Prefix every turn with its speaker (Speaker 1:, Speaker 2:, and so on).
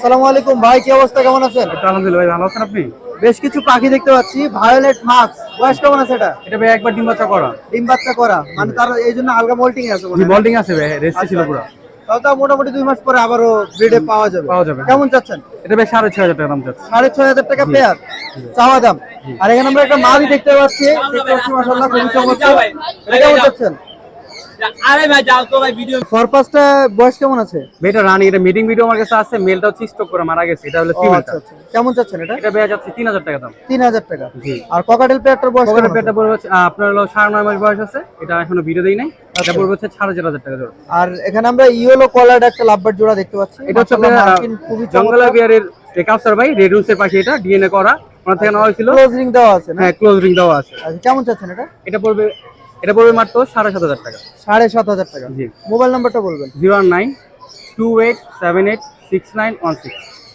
Speaker 1: আসসালামু আলাইকুম ভাই, কি অবস্থা, কেমন আছেন?
Speaker 2: আলহামদুলিল্লাহ ভাই, ভালো আছেন আপনি?
Speaker 1: বেশ কিছু পাখি দেখতে পাচ্ছি, ভায়োলেট মাস্ক, বয়স কেমন আছে এটা?
Speaker 2: এটা ভাই একবার ডিম বাচ্চা করা।
Speaker 1: ডিম বাচ্চা করা, মানে তার এই জন্য হালকা মোল্টিং আছে মনে
Speaker 2: জি,
Speaker 1: হয়।
Speaker 2: বল্ডিং আছে ভাই, রেস্টি ছিল পুরো।
Speaker 1: তাও তো মোটামুটি 2 মাস পরে আবারও ব্রিডে পাওয়া যাবে।
Speaker 2: পাওয়া যাবে।
Speaker 1: কেমন চাচ্ছেন?
Speaker 2: এটা ভাই 6,500 টাকা দাম যাচ্ছে।
Speaker 1: 6,500 টাকা পেয়ার চাওয়া দাম। আর এখানে আমরা একটা মাদি দেখতে পাচ্ছি, মাশাআল্লাহ খুবই চমৎকার। এটা কেমন চাচ্ছেন?
Speaker 3: আরে ভাই যাও তো ভাই ভিডিও
Speaker 1: ফরপাসটা বয়স কেমন আছে?
Speaker 2: এটা রানি, এটা মিটিং ভিডিও আমার কাছে আছে। মেলটা হচ্ছে স্টক করে মারা গেছে, এটা হলো
Speaker 1: ও,
Speaker 2: ফিমেলটা।
Speaker 1: আচ্ছা আচ্ছা, কেমন চাচ্ছেন এটা?
Speaker 2: এটা ভাই যাচ্ছে 3,000 টাকা দাম।
Speaker 1: 3,000 টাকা।
Speaker 2: জি।
Speaker 1: আর ককাটেল পেয়ারটার বয়স
Speaker 2: পকেটের
Speaker 1: কেমন
Speaker 2: পেটটা
Speaker 1: আছে?
Speaker 2: পড়বে হচ্ছে আপনার হলো 9.5 মাস বয়স আছে। এটা এখনো ভিডিও দেই নাই। এটা
Speaker 1: আচ্ছা।
Speaker 2: পড়বে হচ্ছে 4,500 টাকা জোড়া।
Speaker 1: আর এখানে আমরা ইয়েলো কলার একটা লাভবার্ড জোড়া দেখতে পাচ্ছি।
Speaker 2: এটা হচ্ছে
Speaker 1: মাশাআল্লাহ,
Speaker 2: আপনার
Speaker 1: মার্কিন খুবই
Speaker 2: জঙ্গলা
Speaker 1: চমৎকার।
Speaker 2: বিয়ারের কাউসার ভাই, রেড রুলসের পাশে। এটা ডিএনএ করা, ওনার থেকে নেওয়া হয়েছিল।
Speaker 1: ক্লোজ রিং দেওয়া আছে না?
Speaker 2: হ্যাঁ, ক্লোজ রিং দেওয়া আছে।
Speaker 1: আচ্ছা, কেমন চাচ্ছেন এটা?
Speaker 2: এটা পড়বে মাত্র 7,500 টাকা।
Speaker 1: 7,500 টাকা।
Speaker 2: জি।
Speaker 1: মোবাইল নাম্বারটা বলবেন।
Speaker 2: 01928786916।